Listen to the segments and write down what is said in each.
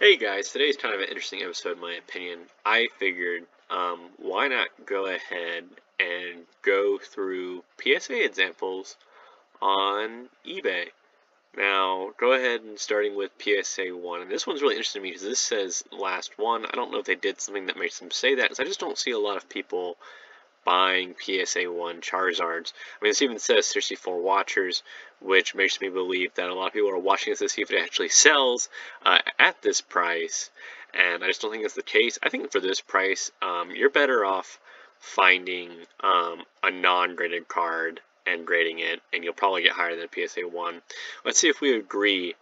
Hey guys, today's kind of an interesting episode in my opinion. I figured, why not go ahead and go through PSA examples on eBay. Now, go ahead and starting with PSA 1, and this one's really interesting to me because this says last one. I don't know if they did something that makes them say that, because I just don't see a lot of people buying PSA 1 Charizards. I mean, this even says 64 watchers, which makes me believe that a lot of people are watching this to see if it actually sells at this price, and I just don't think that's the case. I think for this price, you're better off finding a non-graded card and grading it, and you'll probably get higher than PSA 1. Let's see if we agree.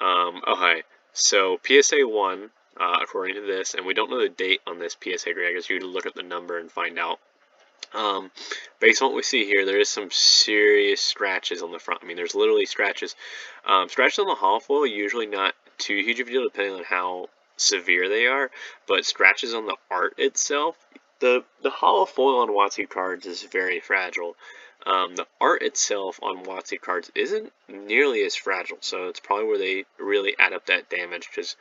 Okay, so PSA 1, according to this, and we don't know the date on this PSA grade, I guess you would look at the number and find out. Um, Based on what we see here, there is some serious scratches on the front. I mean, there's literally scratches. Scratches on the hollow foil, usually not too huge of a deal depending on how severe they are, but scratches on the art itself, the hollow foil on WotC cards is very fragile. The art itself on WotC cards isn't nearly as fragile, so it's probably where they really add up that damage, because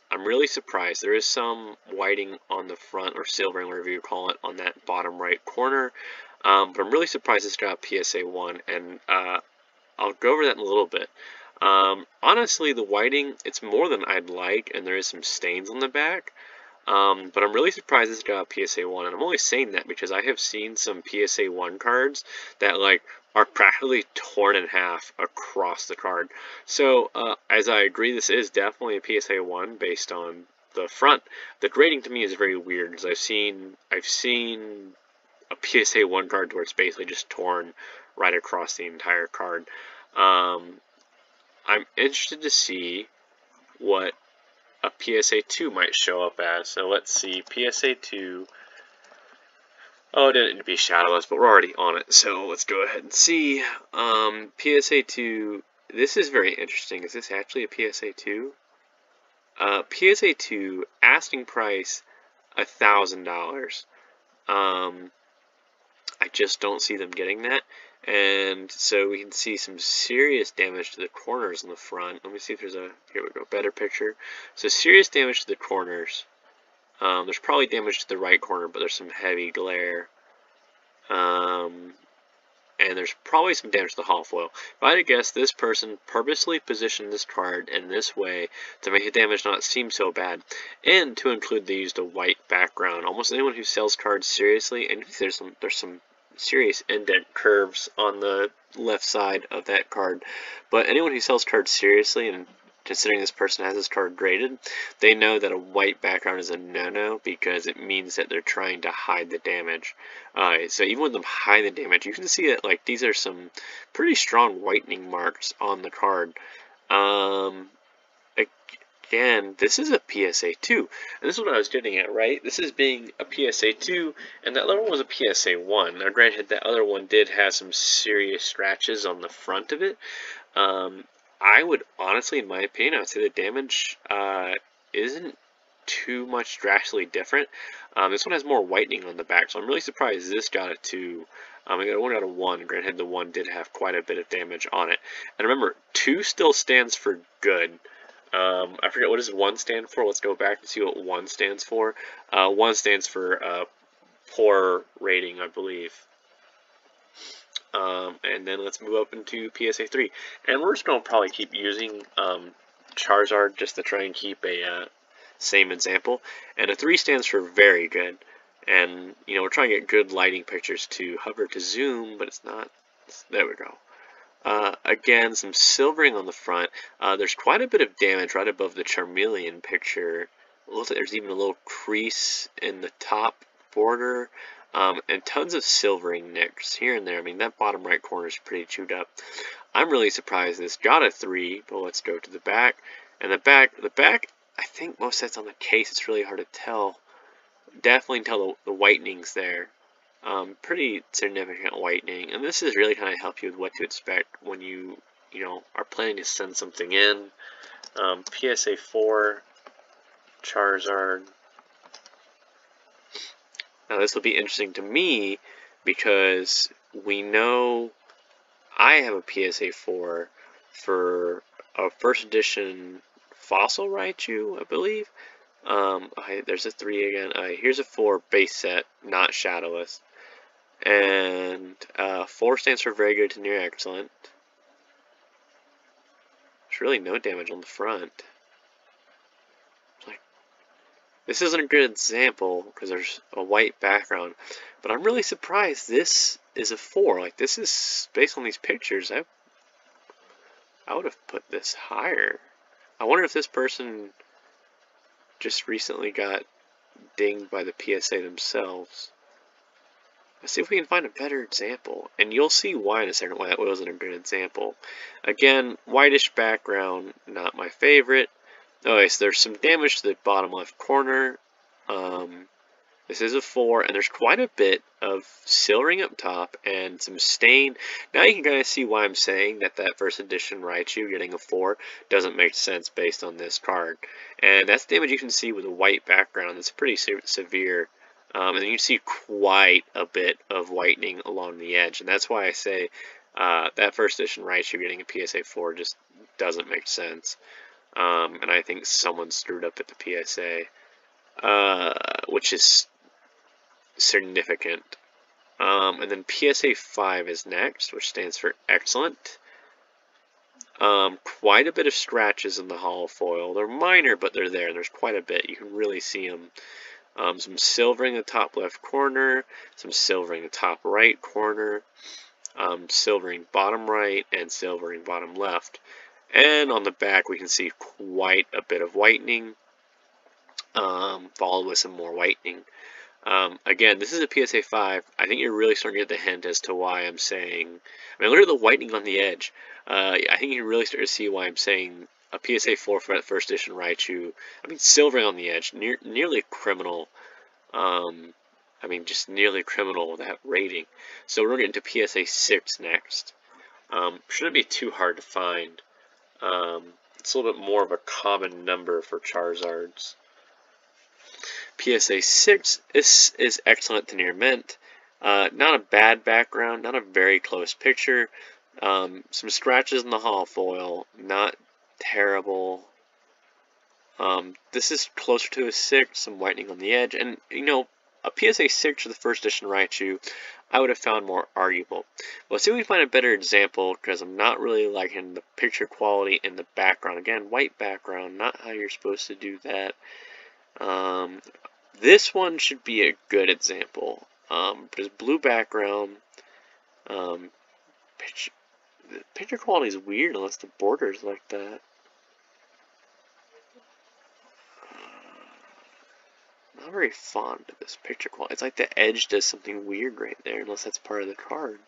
I'm really surprised. There is some whiting on the front, or silvering, whatever you call it, on that bottom right corner. But I'm really surprised this got PSA 1, and I'll go over that in a little bit. Honestly, the whiting, it's more than I'd like, and there is some stains on the back. But I'm really surprised this got PSA 1, and I'm only saying that because I have seen some PSA 1 cards that, like, are practically torn in half across the card. So, as I agree, this is definitely a PSA 1 based on the front. The grading to me is very weird, because I've seen a PSA 1 card where it's basically just torn right across the entire card. I'm interested to see what a PSA 2 might show up as. So let's see, PSA 2. Oh, it didn't need to be shadowless, but we're already on it, so let's go ahead and see. PSA 2, this is very interesting. Is this actually a PSA 2? PSA 2, asking price, $1,000. I just don't see them getting that. And so we can see some serious damage to the corners in the front. Let me see if there's a, here we go, better picture. So serious damage to the corners. There's probably damage to the right corner, but there's some heavy glare. And there's probably some damage to the hollow foil. If I had to guess, this person purposely positioned this card in this way to make the damage not seem so bad, and to include they used a white background. Almost anyone who sells cards seriously, and there's some serious indent curves on the left side of that card, but anyone who sells cards seriously, and considering this person has this card graded, they know that a white background is a no-no, because it means that they're trying to hide the damage. So even with them hide the damage, you can see that, like, these are some pretty strong whitening marks on the card. Again, this is a PSA 2, and this is what I was getting at, right? This is being a PSA 2, and that other one was a PSA 1. Now, granted, that other one did have some serious scratches on the front of it. I would honestly, in my opinion, I would say the damage isn't too much drastically different. This one has more whitening on the back, so I'm really surprised this got a 2. I got one got a 1. Granted, the 1 did have quite a bit of damage on it. And remember, 2 still stands for good. I forget, what does 1 stand for? Let's go back and see what 1 stands for. 1 stands for poor rating, I believe. And then let's move up into PSA 3. And we're just going to probably keep using Charizard just to try and keep a same example. And a 3 stands for very good. And, you know, we're trying to get good lighting pictures to hover to zoom, but it's not. There we go. Again, some silvering on the front. There's quite a bit of damage right above the Charmeleon picture. It looks like there's even a little crease in the top border. And tons of silvering nicks here and there. I mean, that bottom right corner is pretty chewed up. I'm really surprised this got a 3, but let's go to the back. And the back, I think most of that's on the case. It's really hard to tell. Definitely tell the whitenings there. Pretty significant whitening. And this is really kind of help you with what to expect when you know, are planning to send something in. PSA 4, Charizard. Now this will be interesting to me because we know I have a PSA 4 for a first edition Fossil Raichu, I believe. There's a 3 again. Here's a 4 base set, not shadowless. And 4 stands for very good to near excellent. There's really no damage on the front. This isn't a good example because there's a white background, but I'm really surprised this is a 4. Like, this is, based on these pictures, I would have put this higher. I wonder if this person just recently got dinged by the PSA themselves. Let's see if we can find a better example, and you'll see why in a second why that wasn't a good example. Again, whitish background, not my favorite. Okay, so there's some damage to the bottom left corner. This is a 4, and there's quite a bit of silvering up top and some stain. Now you can kind of see why I'm saying that first edition Raichu getting a 4 doesn't make sense based on this card. And that's damage you can see with a white background. It's pretty severe. And then you can see quite a bit of whitening along the edge. And that's why I say that first edition Raichu getting a PSA 4 just doesn't make sense. And I think someone screwed up at the PSA, which is significant. And then PSA 5 is next, which stands for excellent. Quite a bit of scratches in the hollow foil. They're minor, but they're there, and there's quite a bit. You can really see them. Some silvering in the top left corner, some silvering in the top right corner, silvering bottom right, and silvering bottom left. And on the back, we can see quite a bit of whitening, followed with some more whitening. Again, this is a PSA 5. I think you're really starting to get the hint as to why I'm saying... I mean, look at the whitening on the edge. I think you can really start to see why I'm saying a PSA 4 for that first edition Raichu. I mean, silvering on the edge, nearly criminal. I mean, just nearly criminal with that rating. So we're going to get into PSA 6 next. Shouldn't be too hard to find. It's a little bit more of a common number for Charizards. PSA 6 is excellent to near mint. Not a bad background, not a very close picture. Some scratches in the hollow foil, not terrible. This is closer to a 6, some whitening on the edge, and you know, a PSA 6 for the first edition Raichu, I would have found more arguable. But let's see if we can find a better example, because I'm not really liking the picture quality in the background. Again, white background, not how you're supposed to do that. This one should be a good example. There's blue background. Picture quality is weird unless the border's like that. Not very fond of this picture quality. It's like the edge does something weird right there, unless that's part of the card.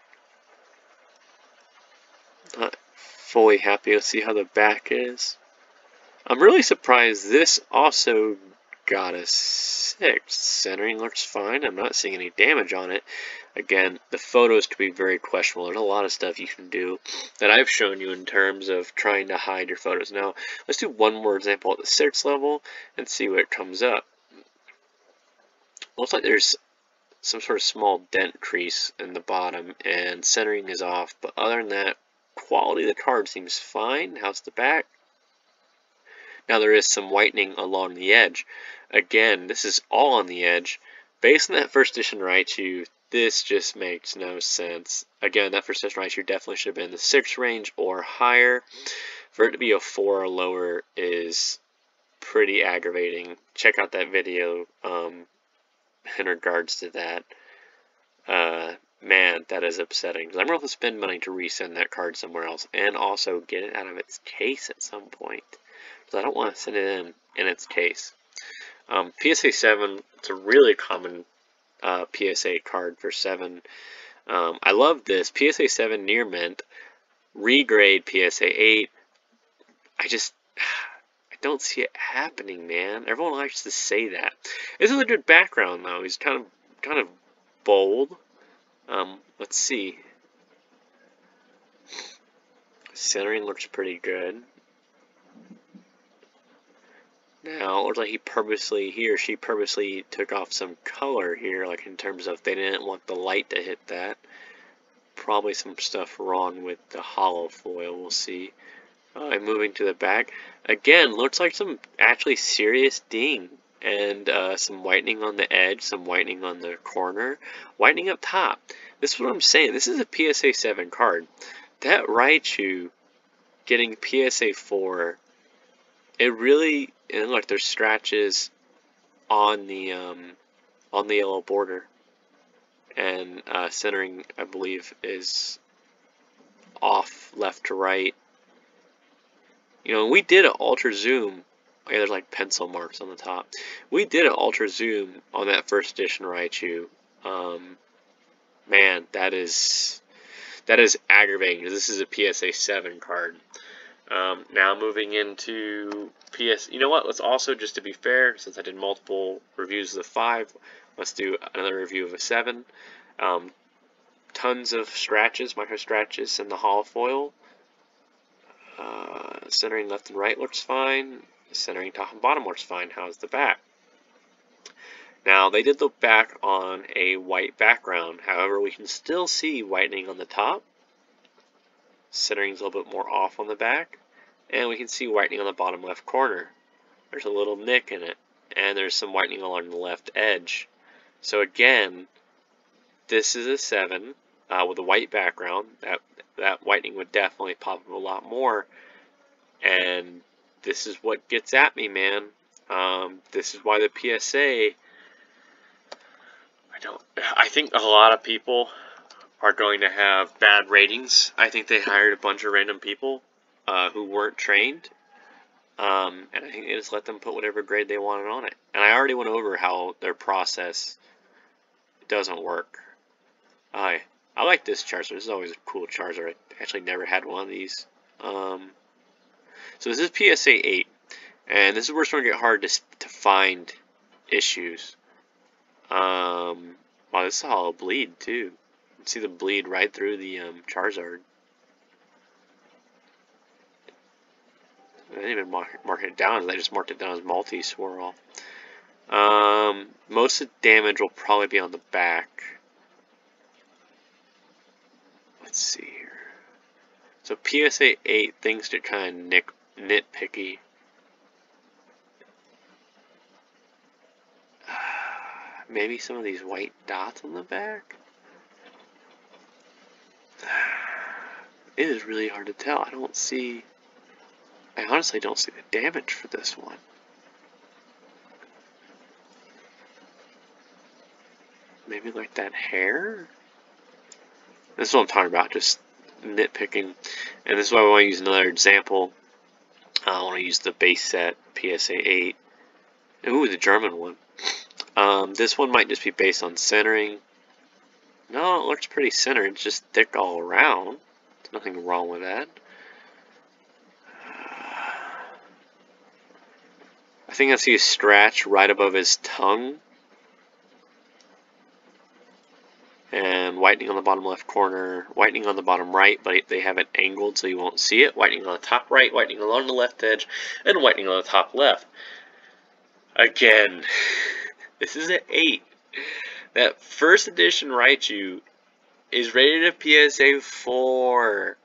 Not fully happy to see how the back is. I'm really surprised this also got a 6. Centering looks fine. I'm not seeing any damage on it. Again, the photos could be very questionable. There's a lot of stuff you can do that I've shown you in terms of trying to hide your photos. Now, let's do one more example at the 6th level and see what comes up. Looks like there's some sort of small dent crease in the bottom, and centering is off. But other than that, quality of the card seems fine. How's the back? Now there is some whitening along the edge. Again, this is all on the edge. Based on that first edition Raichu, this just makes no sense. Again, that first edition Raichu definitely should have been in the 6 range or higher. For it to be a 4 or lower is pretty aggravating. Check out that video in regards to that. Man, that is upsetting. Because I'm going to have to spend money to resend that card somewhere else. And also get it out of its case at some point. Because I don't want to send it in its case. PSA 7, it's a really common PSA card for 7. I love this. PSA 7 near mint. Regrade PSA 8. I don't see it happening, man. Everyone likes to say that. This is a good background, though. He's kind of bold. Let's see. Centering looks pretty good. Now, it looks like he or she purposely took off some color here, like in terms of they didn't want the light to hit that. Probably some stuff wrong with the hollow foil, we'll see. Moving to the back. Again, looks like some actually serious ding. And some whitening on the edge, some whitening on the corner, whitening up top. This is what I'm saying. This is a PSA 7 card. That Raichu getting PSA 4, it really, and look, there's scratches on the yellow border. And centering, I believe, is off left to right. You know, we did an ultra zoom. Yeah, there's like pencil marks on the top. We did an ultra zoom on that first edition Raichu. Man, that is aggravating. This is a PSA 7 card. Now moving into PS. You know what? Let's also, just to be fair, since I did multiple reviews of the 5, let's do another review of a 7. Tons of scratches, micro scratches in the hollow foil. Centering left and right looks fine. Centering top and bottom looks fine. How's the back? Now, they did the back on a white background. However, we can still see whitening on the top. Centering is a little bit more off on the back. And we can see whitening on the bottom left corner. There's a little nick in it. And there's some whitening along the left edge. So again, this is a 7 with a white background. That whitening would definitely pop up a lot more. And this is what gets at me, man. This is why the PSA, I think a lot of people are going to have bad ratings. I think they hired a bunch of random people who weren't trained. And I think they just let them put whatever grade they wanted on it. And I already went over how their process doesn't work. I like this Charizard. This is always a cool Charizard. I actually never had one of these. So this is PSA 8. And this is where it's going to get hard to find issues. Wow, this is a hollow bleed, too. You can see the bleed right through the Charizard. I didn't even mark it down. I just marked it down as multi-swirl. Most of the damage will probably be on the back. Let's see here. So PSA 8, things get kind of nitpicky. Maybe some of these white dots on the back. It is really hard to tell. I honestly don't see the damage for this one. Maybe like that hair? This is what I'm talking about, just nitpicking. And this is why I want to use another example. I want to use the base set PSA 8. Ooh, the German one. This one might just be based on centering. No, it looks pretty centered. It's just thick all around. There's nothing wrong with that. I think I see a scratch right above his tongue. And whitening on the bottom left corner, whitening on the bottom right, but they have it angled so you won't see it. Whitening on the top right, whitening along the left edge, and whitening on the top left. Again, this is an 8. That first edition Raichu is rated a PSA 4.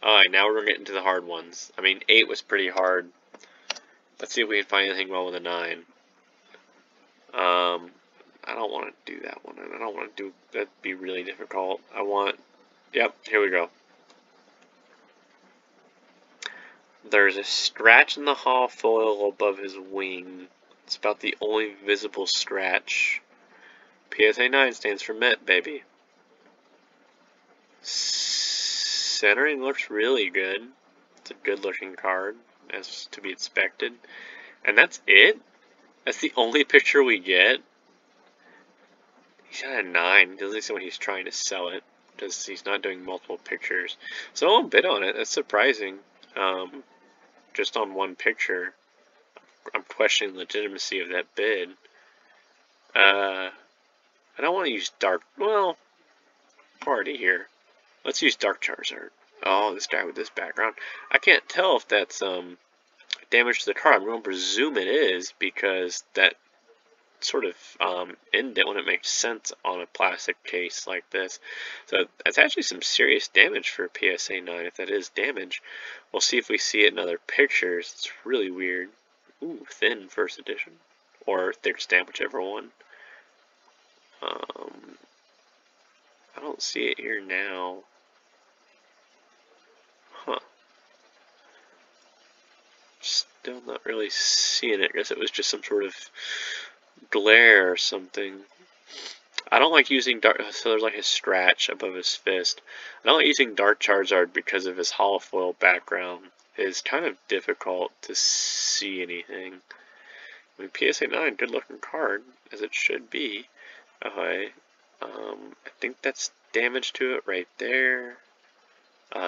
Alright, now we're getting to the hard ones. I mean, 8 was pretty hard. Let's see if we can find anything wrong with a 9. I don't want to do that one. I don't want to do, that'd be really difficult. Yep, here we go. There's a scratch in the hollow foil above his wing. It's about the only visible scratch. PSA 9 stands for Met, baby. Centering looks really good. It's a good looking card, as to be expected. And that's it? That's the only picture we get? He's at a 9. It doesn't seem like he's trying to sell it, because he's not doing multiple pictures. So I won't bid on it. That's surprising. Just on one picture, I'm questioning the legitimacy of that bid. I don't want to use dark. Well, already here. Let's use Dark Charizard. Oh, this guy with this background. I can't tell if that's damage to the card. I'm going to presume it is, because that sort of indent when it makes sense on a plastic case like this. So that's actually some serious damage for a PSA 9, if that is damage. We'll see if we see it in other pictures. It's really weird. Ooh, thin first edition. Or thick stamp, whichever one. I don't see it here now. Huh. Still not really seeing it. I guess it was just some sort of glare or something. I don't like using dark, so there's like a scratch above his fist. I don't like using Dark Charizard because of his holofoil background. It's kind of difficult to see anything. I mean, PSA 9, good looking card, as it should be. Okay, I think that's damage to it right there.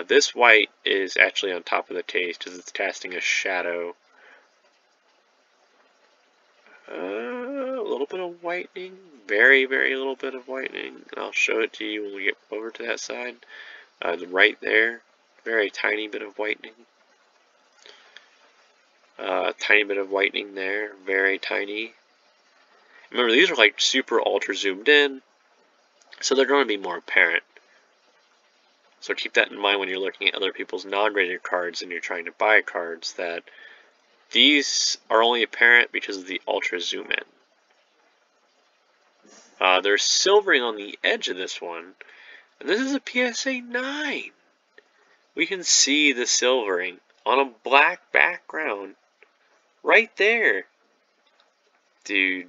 This white is actually on top of the case because it's casting a shadow. A little bit of whitening, very, very little bit of whitening, and I'll show it to you when we get over to that side. Right there, very tiny bit of whitening. Tiny bit of whitening there, very tiny. Remember, these are like super ultra zoomed in, so they're going to be more apparent. So keep that in mind when you're looking at other people's non-graded cards and you're trying to buy cards, that these are only apparent because of the ultra zoom in. There's silvering on the edge of this one, and this is a PSA 9. We can see the silvering on a black background right there. Dude,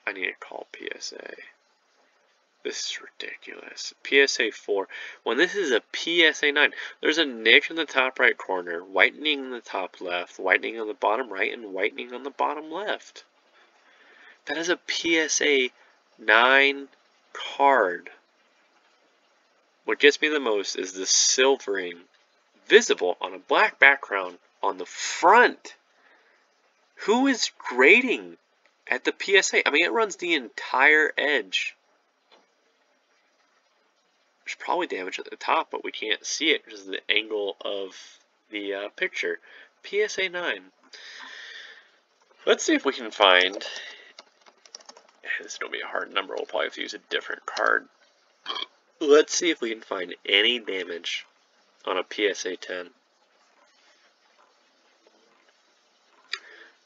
I need to call PSA. This is ridiculous. PSA 4. When this is a PSA 9, there's a nick in the top right corner, whitening in the top left, whitening on the bottom right, and whitening on the bottom left. That is a PSA 9 card. What gets me the most is the silvering visible on a black background on the front. Who is grading at the PSA? I mean, it runs the entire edge. There's probably damage at the top, but we can't see it because of the angle of the picture. PSA 9. Let's see if we can find... This is going to be a hard number. We'll probably have to use a different card. Let's see if we can find any damage on a PSA 10.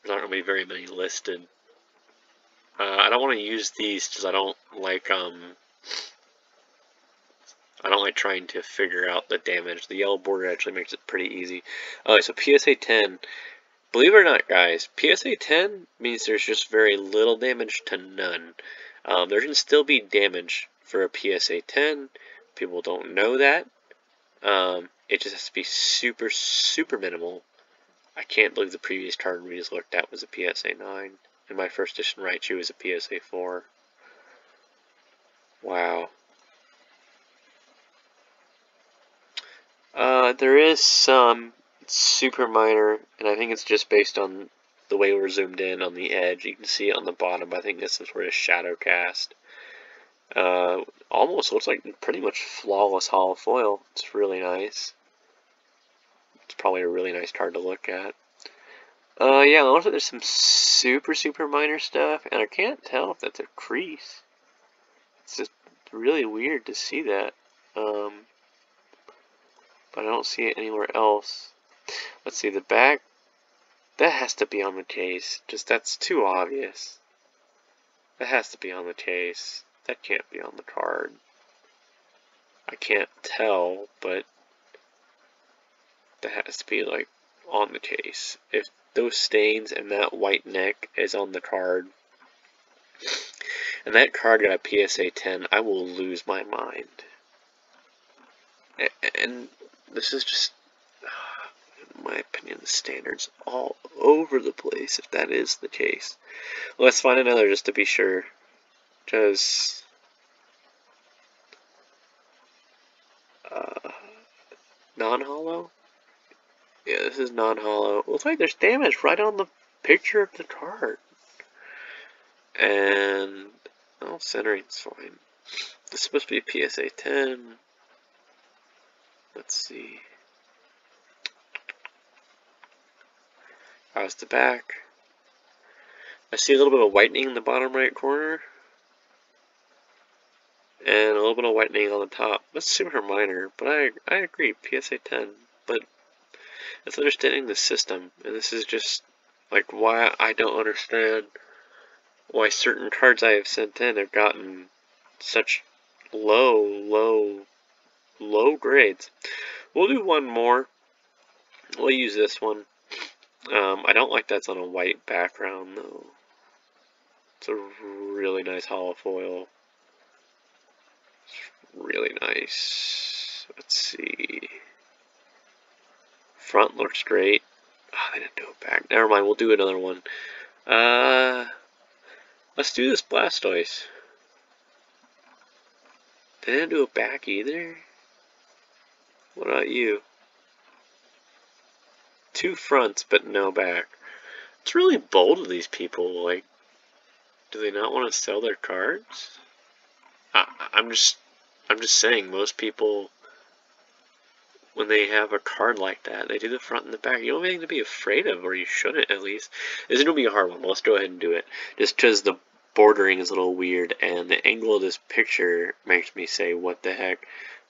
There's not going to be very many listed. I don't want to use these because I don't like trying to figure out the damage. The yellow border actually makes it pretty easy. Alright, so PSA 10. Believe it or not, guys, PSA 10 means there's just very little damage to none. There can still be damage for a PSA 10. People don't know that. It just has to be super, super minimal. I can't believe the previous card we just looked at was a PSA 9. And my first edition Raichu was a PSA 4. Wow. There is some super minor, and I think it's just based on the way we're zoomed in on the edge. You can see it on the bottom. I think it's some sort of shadow cast. Almost looks like pretty much flawless holofoil. It's really nice. It's probably a really nice card to look at. Yeah, looks like there's some super, super minor stuff, and I can't tell if that's a crease. It's just really weird to see that. But I don't see it anywhere else. Let's see, the back. That has to be on the case. Just, that's too obvious. That has to be on the case. That can't be on the card. I can't tell, but that has to be, like, on the case. If those stains and that white neck is on the card, and that card got a PSA 10, I will lose my mind. And this is just, in my opinion, the standards all over the place, if that is the case. Let's find another just to be sure. Because non-hollow? Yeah, this is non-hollow. Looks like there's damage right on the picture of the card. And, well, centering's fine. This is supposed to be a PSA 10. Let's see. How's the back? I see a little bit of whitening in the bottom right corner. And a little bit of whitening on the top. That's super minor, but I agree, PSA 10. But it's understanding the system, and this is just like why I don't understand why certain cards I have sent in have gotten such low grades. We'll do one more. We'll use this one. I don't like that's on a white background though. It's a really nice hollow foil. Really nice. Let's see. Front looks great. Oh, they didn't do it back. Never mind, we'll do another one. Let's do this Blastoise. They didn't do it back either? What about you? 2 fronts, but no back. It's really bold of these people. Like, do they not want to sell their cards? I'm just saying, most people, when they have a card like that, they do the front and the back. You don't have anything to be afraid of, or you shouldn't at least. This is going to be a hard one. Let's go ahead and do it. Just because the bordering is a little weird, and the angle of this picture makes me say, what the heck.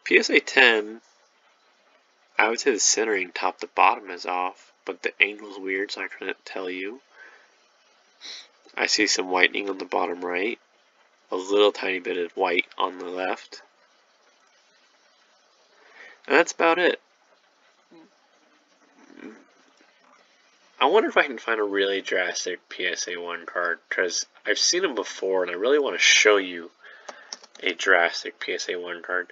PSA 10, I would say the centering top to bottom is off, but the angle's weird, so I couldn't tell you. I see some whitening on the bottom right. A little tiny bit of white on the left. And that's about it. I wonder if I can find a really drastic PSA 1 card, because I've seen them before, and I really want to show you a drastic PSA 1 card.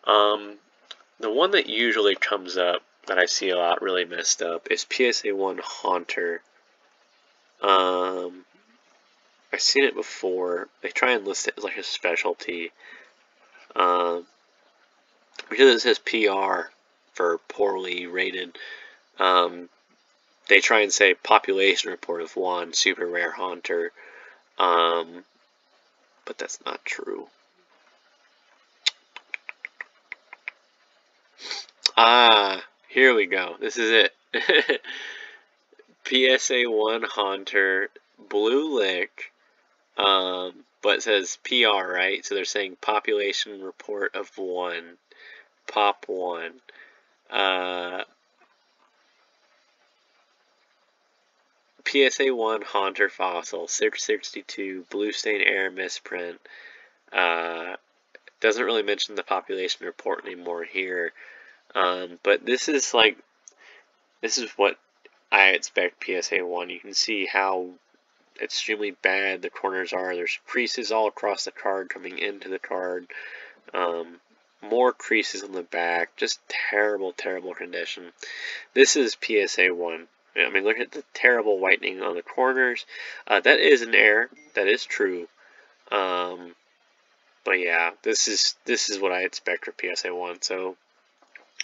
The one that usually comes up, that I see a lot really messed up, is PSA 1 Haunter. I've seen it before. They try and list it as like a specialty. Because it says PR for poorly rated, they try and say population report of 1, super rare Haunter. But that's not true. Here we go. This is it. PSA 1 Haunter, blue lick, but it says PR, right? So they're saying population report of 1, pop 1. PSA 1 Haunter Fossil, 662, blue stain air misprint. Doesn't really mention the population report anymore here. But this is what I expect PSA 1. You can see how extremely bad the corners are. There's creases all across the card coming into the card. More creases on the back. Just terrible condition. This is PSA 1. I mean, look at the terrible whitening on the corners. That is an error. That is true. But yeah, this is what I expect for PSA 1. So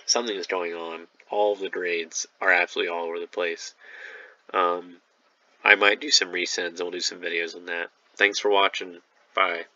something is going on. All of the grades are absolutely all over the place. I might do some resends. I'll do some videos on that. Thanks for watching. Bye.